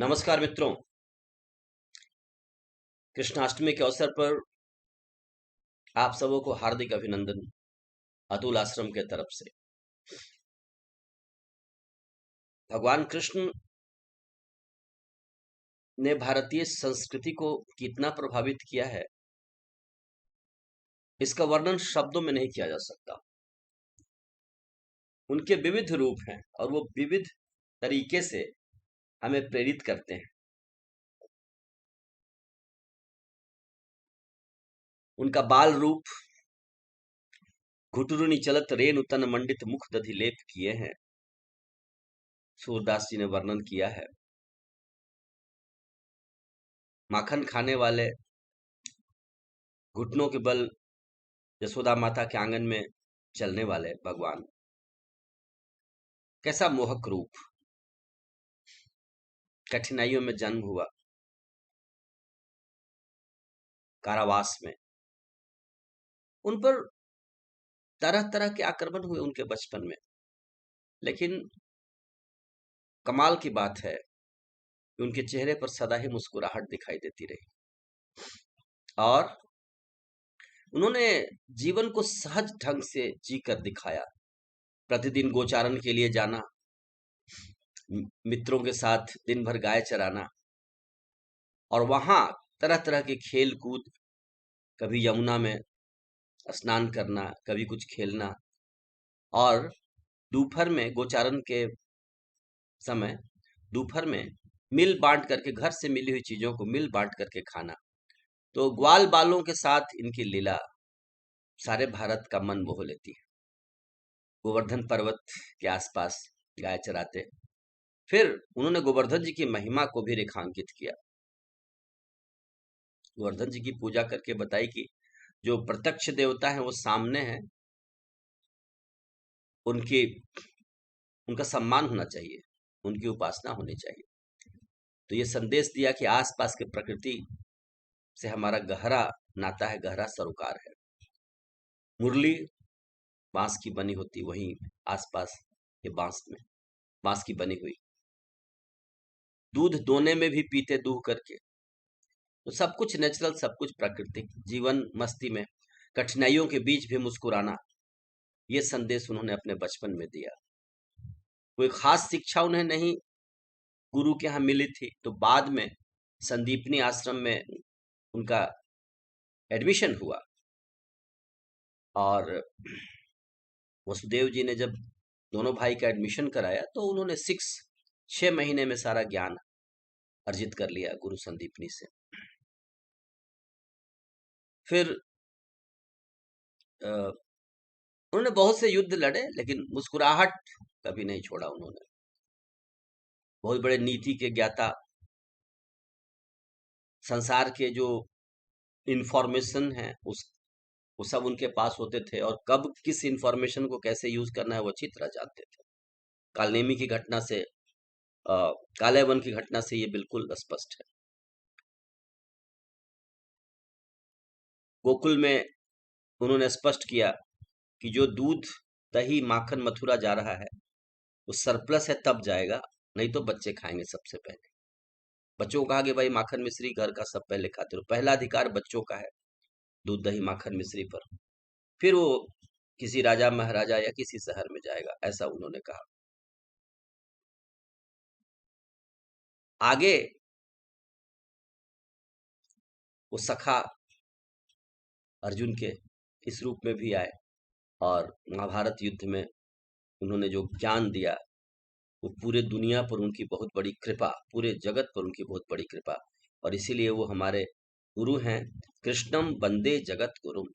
नमस्कार मित्रों। कृष्णाष्टमी के अवसर पर आप सबों को हार्दिक अभिनंदन अतुल आश्रम के तरफ से। भगवान कृष्ण ने भारतीय संस्कृति को कितना प्रभावित किया है, इसका वर्णन शब्दों में नहीं किया जा सकता। उनके विविध रूप हैं और वो विविध तरीके से हमें प्रेरित करते हैं। उनका बाल रूप घुटुरुनि चलत रेणु तन मंडित मुख दधि लेप किए हैं, सूरदास जी ने वर्णन किया है। माखन खाने वाले घुटनों के बल यशोदा माता के आंगन में चलने वाले भगवान, कैसा मोहक रूप। कठिनाइयों में जन्म हुआ, कारावास में उन पर तरह तरह के आक्रमण हुए उनके बचपन में, लेकिन कमाल की बात है कि उनके चेहरे पर सदा ही मुस्कुराहट दिखाई देती रही और उन्होंने जीवन को सहज ढंग से जीकर दिखाया। प्रतिदिन गोचारण के लिए जाना, मित्रों के साथ दिन भर गाय चराना और वहां तरह तरह के खेल कूद, कभी यमुना में स्नान करना, कभी कुछ खेलना, और दोपहर में गोचारण के समय दोपहर में मिल बांट करके, घर से मिली हुई चीजों को मिल बांट करके खाना। तो ग्वाल बालों के साथ इनकी लीला सारे भारत का मन मोह लेती है। गोवर्धन पर्वत के आसपास गाय चराते, फिर उन्होंने गोवर्धन जी की महिमा को भी रेखांकित किया। गोवर्धन जी की पूजा करके बताई कि जो प्रत्यक्ष देवता है वो सामने है, उनकी उनका सम्मान होना चाहिए, उनकी उपासना होनी चाहिए। तो ये संदेश दिया कि आसपास के प्रकृति से हमारा गहरा नाता है, गहरा सरोकार है। मुरली बांस की बनी होती, वहीं आसपास के बांस की बनी हुई। दूध दोने में भी पीते दूह करके। तो सब कुछ नेचुरल, सब कुछ प्राकृतिक। जीवन मस्ती में, कठिनाइयों के बीच भी मुस्कुराना, ये संदेश उन्होंने अपने बचपन में दिया। कोई खास शिक्षा उन्हें नहीं गुरु के यहाँ मिली थी, तो बाद में संदीपनी आश्रम में उनका एडमिशन हुआ और वसुदेव जी ने जब दोनों भाई का एडमिशन कराया तो उन्होंने 6 महीने में सारा ज्ञान अर्जित कर लिया गुरु संदीपनी से। फिर उन्होंने बहुत से युद्ध लड़े, लेकिन मुस्कुराहट कभी नहीं छोड़ा उन्होंने। बहुत बड़े नीति के ज्ञाता, संसार के जो इंफॉर्मेशन है वो सब उनके पास होते थे और कब किस इंफॉर्मेशन को कैसे यूज करना है वो अच्छी तरह जानते थे। कालनेमी की घटना से, काले वन की घटना से ये बिल्कुल स्पष्ट है। गोकुल में उन्होंने स्पष्ट किया कि जो दूध दही माखन मथुरा जा रहा है वो सरप्लस है तब जाएगा, नहीं तो बच्चे खाएंगे सबसे पहले। बच्चों को कहा कि भाई माखन मिश्री घर का सब पहले खाते रहो, पहला अधिकार बच्चों का है दूध दही माखन मिश्री पर, फिर वो किसी राजा महाराजा या किसी शहर में जाएगा, ऐसा उन्होंने कहा। आगे वो सखा अर्जुन के इस रूप में भी आए और महाभारत युद्ध में उन्होंने जो ज्ञान दिया वो पूरे दुनिया पर उनकी बहुत बड़ी कृपा, पूरे जगत पर उनकी बहुत बड़ी कृपा, और इसीलिए वो हमारे गुरु हैं। कृष्णम वंदे जगत गुरुम।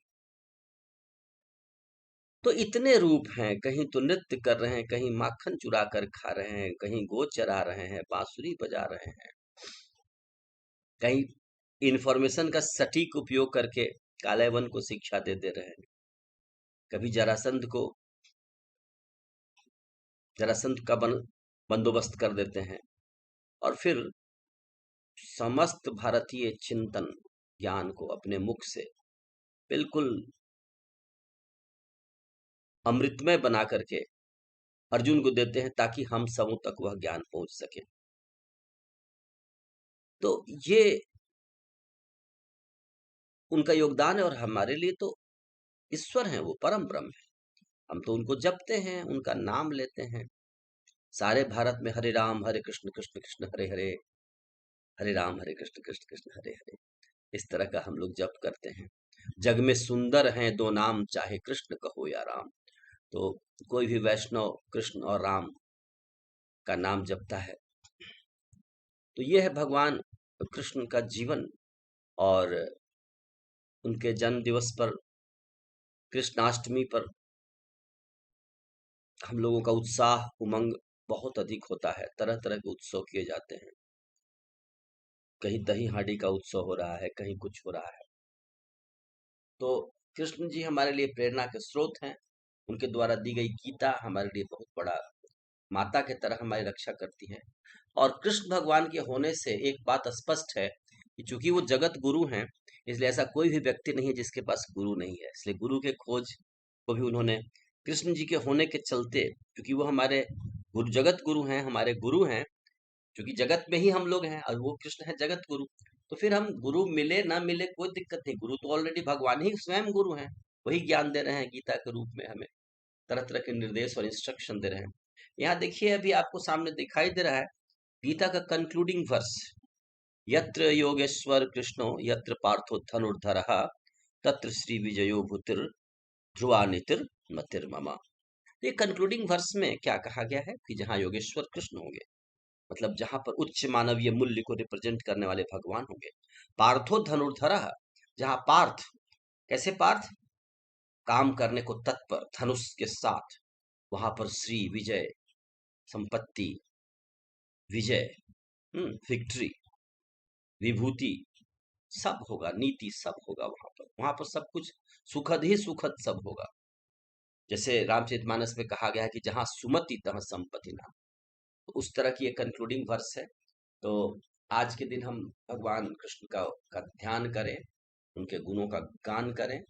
तो इतने रूप हैं, कहीं तो नृत्य कर रहे हैं, कहीं माखन चुरा कर खा रहे हैं, कहीं गो चरा रहे हैं, बांसुरी बजा रहे हैं, कहीं इंफॉर्मेशन का सटीक उपयोग करके काले वन को शिक्षा दे रहे हैं, कभी जरासंध का बंदोबस्त कर देते हैं, और फिर समस्त भारतीय चिंतन ज्ञान को अपने मुख से बिल्कुल अमृतमय बना करके अर्जुन को देते हैं ताकि हम सबों तक वह ज्ञान पहुंच सके। तो ये उनका योगदान है और हमारे लिए तो ईश्वर हैं, वो परम ब्रह्म है। हम तो उनको जपते हैं, उनका नाम लेते हैं। सारे भारत में हरे राम हरे कृष्ण कृष्ण कृष्ण हरे हरे, हरे राम हरे कृष्ण कृष्ण कृष्ण हरे हरे, इस तरह का हम लोग जप करते हैं। जग में सुंदर हैं दो नाम, चाहे कृष्ण कहो या राम। तो कोई भी वैष्णव कृष्ण और राम का नाम जपता है। तो ये है भगवान कृष्ण का जीवन। और उनके जन्म दिवस पर, कृष्णाष्टमी पर हम लोगों का उत्साह उमंग बहुत अधिक होता है। तरह तरह के उत्सव किए जाते हैं। कहीं दही हांडी का उत्सव हो रहा है, कहीं कुछ हो रहा है। तो कृष्ण जी हमारे लिए प्रेरणा के स्रोत हैं। उनके द्वारा दी गई गीता हमारे लिए बहुत बड़ा माता की तरह हमारी रक्षा करती है। और कृष्ण भगवान के होने से एक बात स्पष्ट है कि चूंकि वो जगत गुरु हैं, इसलिए ऐसा कोई भी व्यक्ति नहीं है जिसके पास गुरु नहीं है। इसलिए गुरु के खोज को भी उन्होंने, कृष्ण जी के होने के चलते, क्योंकि वो हमारे गुरु, जगत गुरु हैं, हमारे गुरु हैं, क्योंकि जगत में ही हम लोग हैं और वो कृष्ण है जगत गुरु। तो फिर हम गुरु मिले ना मिले कोई दिक्कत नहीं, गुरु तो ऑलरेडी भगवान ही स्वयं गुरु हैं। वही ज्ञान दे रहे हैं गीता के रूप में, हमें तरह तरह के निर्देश और इंस्ट्रक्शन दे रहे हैं। यहाँ देखिए, अभी आपको सामने दिखाई दे रहा है गीता का कंक्लूडिंग वर्स, यत्र योगेश्वर कृष्णो यत्र पार्थो धनुर्धरः तत्र श्री विजयो भूतिर ध्रुवा नीतिर मतिर्ममा। ये कंक्लूडिंग वर्स में क्या कहा गया है कि जहाँ योगेश्वर कृष्ण होंगे, मतलब जहां पर उच्च मानवीय मूल्य को रिप्रेजेंट करने वाले भगवान होंगे, पार्थो धनुर्धरः, जहां पार्थ, कैसे पार्थ, काम करने को तत्पर धनुष के साथ, वहां पर श्री विजय, संपत्ति, विजय, विक्ट्री, विभूति, सब होगा, नीति सब होगा वहां पर सब कुछ सुखद ही सुखद सब होगा। जैसे रामचरितमानस में कहा गया है कि जहां सुमति तहाँ संपत्ति नाम। तो उस तरह की एक कंक्लूडिंग वर्स है। तो आज के दिन हम भगवान कृष्ण का ध्यान करें, उनके गुणों का गान करें,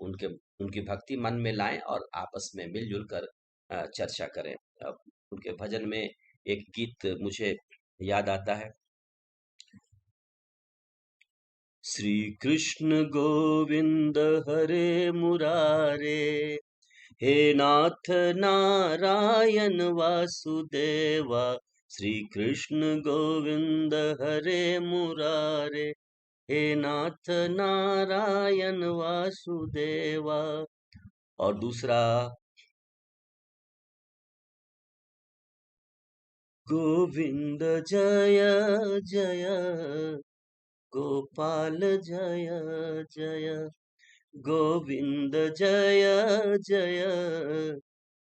उनके उनकी भक्ति मन में लाएं और आपस में मिलजुल कर चर्चा करें। उनके भजन में एक गीत मुझे याद आता है, श्री कृष्ण गोविंद हरे मुरारे, हे नाथ नारायण वासुदेवा, श्री कृष्ण गोविंद हरे मुरारे, हे नाथ नारायण वासुदेवा। और दूसरा, गोविंद जय जय, गोपाल जय जय, गोविंद जय जय,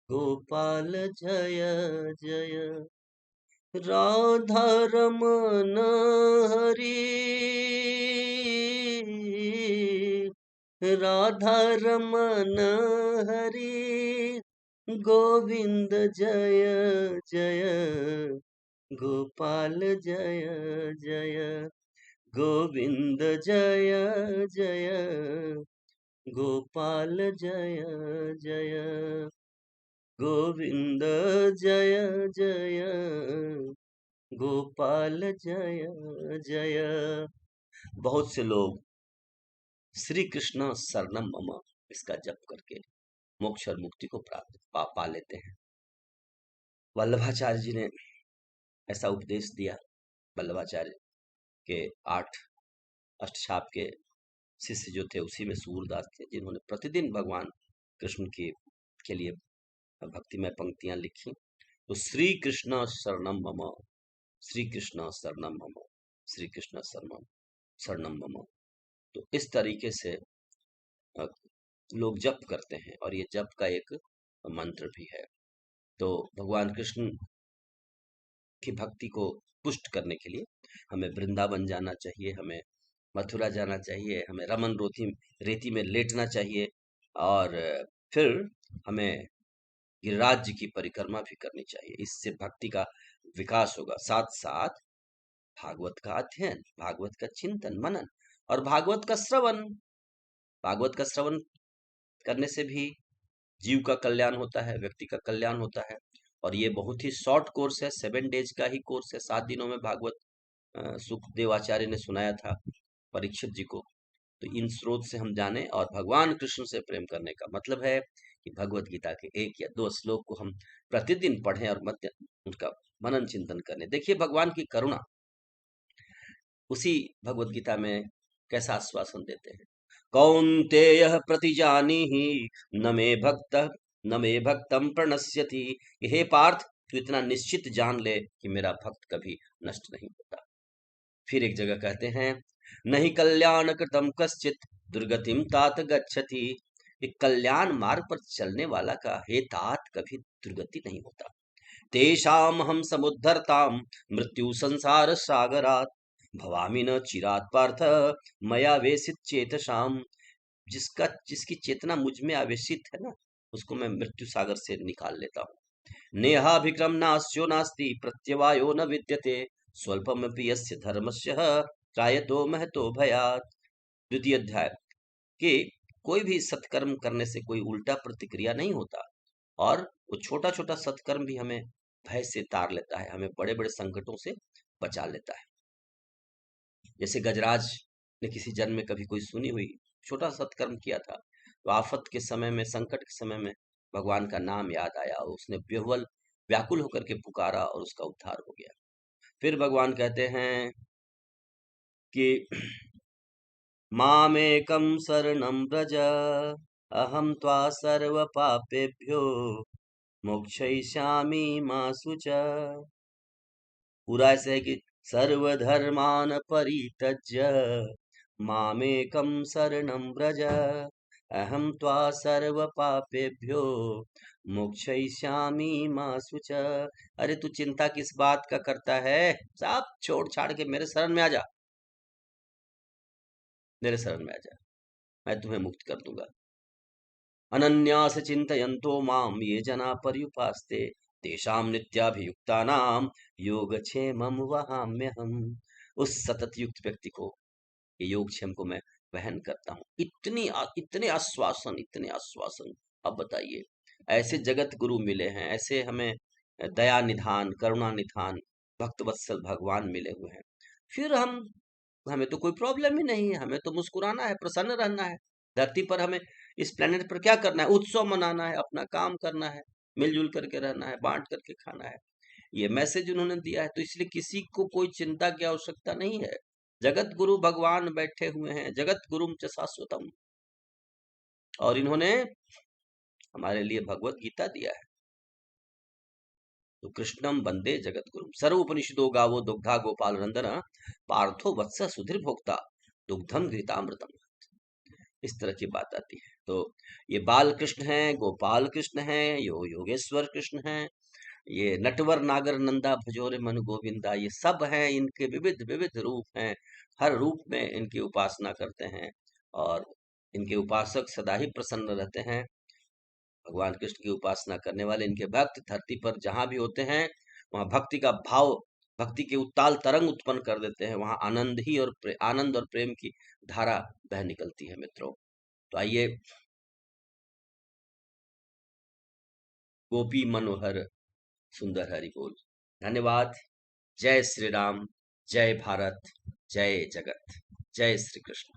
गोपाल जय जय, राधा रमन हरि, राधा रमन हरि, गोविंद जय जय, गोपाल जय जय, गोविंद जय जय, गोपाल जय जय, गोविंद जय जय, गोपाल जय जय। बहुत से लोग श्री कृष्ण शरणम मम इसका जप करके मोक्ष और मुक्ति को प्राप्त पा लेते हैं। वल्लभाचार्य जी ने ऐसा उपदेश दिया। वल्लभाचार्य के 8 अष्टछाप के शिष्य जो थे उसी में सूरदास थे, जिन्होंने प्रतिदिन भगवान कृष्ण के लिए भक्तिमय पंक्तियां लिखी। तो श्री कृष्ण शरणम मम, श्री कृष्ण शरणम मम, श्री कृष्ण शरणम शरणम मम। तो इस तरीके से लोग जप करते हैं और ये जप का एक मंत्र भी है। तो भगवान कृष्ण की भक्ति को पुष्ट करने के लिए हमें वृंदावन जाना चाहिए, हमें मथुरा जाना चाहिए, हमें रमन रेती में लेटना चाहिए, और फिर हमें गिरिराज जी की परिक्रमा भी करनी चाहिए। इससे भक्ति का विकास होगा। साथ साथ भागवत का अध्ययन, भागवत का चिंतन मनन और भागवत का श्रवण, भागवत का श्रवण करने से भी जीव का कल्याण होता है, व्यक्ति का कल्याण होता है। और ये बहुत ही शॉर्ट कोर्स है, 7 डेज का ही कोर्स है, 7 दिनों में भागवत सुखदेव आचार्य ने सुनाया था परीक्षित जी को। तो इन स्रोत से हम जाने और भगवान कृष्ण से प्रेम करने का मतलब है कि भगवत गीता के 1 या 2 श्लोक को हम प्रतिदिन पढ़ें और मध्य उनका मनन चिंतन करें। देखिए भगवान की करुणा उसी भगवत गीता में कैसा आश्वासन देते हैं। कौन्तेय प्रतिजानीहि न मे भक्त न मे भक्तम प्रणश्यति। हे पार्थ, तू इतना निश्चित जान ले कि मेरा भक्त कभी नष्ट नहीं होता। फिर एक जगह कहते हैं, नहीं कल्याण कृतम कश्चित दुर्गतिम तात गच्छति। ये कल्याण मार्ग पर चलने वाला का हे तात कभी दुर्गति नहीं होता। तेषाम हम समुद्धरताम मृत्यु संसार सागरात भवामि न चिरात पार्थ मया वेशित चेतसाम। जिसकी चेतना मुझ में आवेशित है ना, उसको मैं मृत्यु सागर से निकाल लेता हूँ। नेहाभिक्रम नास्यो नास्ति प्रत्यवायो न विद्यते स्वल्पमपि यस्य धर्मस्य त्रायतो महतो भयात्। द्वितीय अध्याय कि कोई भी सत्कर्म करने से कोई उल्टा प्रतिक्रिया नहीं होता, और वो छोटा छोटा सत्कर्म भी हमें भय से तार लेता है, हमें बड़े बड़े संकटों से बचा लेता है। जैसे गजराज ने किसी जन्म में कभी कोई सुनी हुई छोटा सत्कर्म किया था, तो आफत के समय में, संकट के समय में भगवान का नाम याद आया और उसने बेहवल व्याकुल होकर के पुकारा और उसका उद्धार हो गया। फिर भगवान कहते हैं कि मामेकं शरणं व्रज अहं त्वा सर्व पापेभ्यो मोक्षयिष्यामि मा शुच। पूरा ऐसे है कि सर्वधर्मान् परित्यज्य मामेकं शरणं व्रज अहं त्वा सर्व पापेभ्यो मोक्षयिष्यामि मा शुच। अरे तू चिंता किस बात का करता है, सब छोड़ छाड़ के मेरे शरण में आ जा, मेरे शरण में आ जा, मैं तुम्हें मुक्त कर दूंगा। अनन्यास चिंतयन्तो माम ये जना पर्युपास्ते तेषाम नित्याभियुक्तानाम योगक्षेमं वहाम्यहम्। उस सतत युक्त व्यक्ति को, ये योगक्षेम को मैं वहन करता हूँ। इतने आश्वासन। अब बताइए, ऐसे जगत गुरु मिले हैं, ऐसे हमें दया निधान, करुणा निधान, भक्त वत्सल भगवान मिले हुए हैं, फिर हमें तो कोई प्रॉब्लम ही नहीं है। हमें तो मुस्कुराना है, प्रसन्न रहना है। धरती पर हमें इस प्लेनेट पर क्या करना है? उत्सव मनाना है, अपना काम करना है, मिलजुल करके रहना है, बांट करके खाना है। ये मैसेज उन्होंने दिया है, तो इसलिए किसी को कोई चिंता की आवश्यकता नहीं है। जगत गुरु भगवान बैठे हुए हैं, जगत गुरुम च शाश्वतम, और इन्होंने हमारे लिए भगवत गीता दिया है। तो कृष्णम वंदे जगत गुरु। सर्वोपनिषदो गावो दुग्धा गोपाल नंदन पार्थो वत्स सुधीर भोक्ता दुग्धम घृतामृतम। इस तरह की बात आती है। तो ये बाल कृष्ण हैं, गोपाल कृष्ण हैं, योगेश्वर कृष्ण हैं, ये नटवर नागर नंदा भजोरे मन गोविंदा, ये सब हैं। इनके विविध विविध रूप हैं, हर रूप में इनकी उपासना करते हैं, और इनके उपासक सदा ही प्रसन्न रहते हैं। भगवान कृष्ण की उपासना करने वाले इनके भक्त धरती पर जहां भी होते हैं, वहां भक्ति का भाव, भक्ति के उत्ताल तरंग उत्पन्न कर देते हैं। वहां आनंद और प्रेम की धारा बह निकलती है मित्रों। तो आइए, गोपी मनोहर सुंदर हरि बोल। धन्यवाद। जय श्री राम, जय भारत, जय जगत, जय श्री कृष्ण।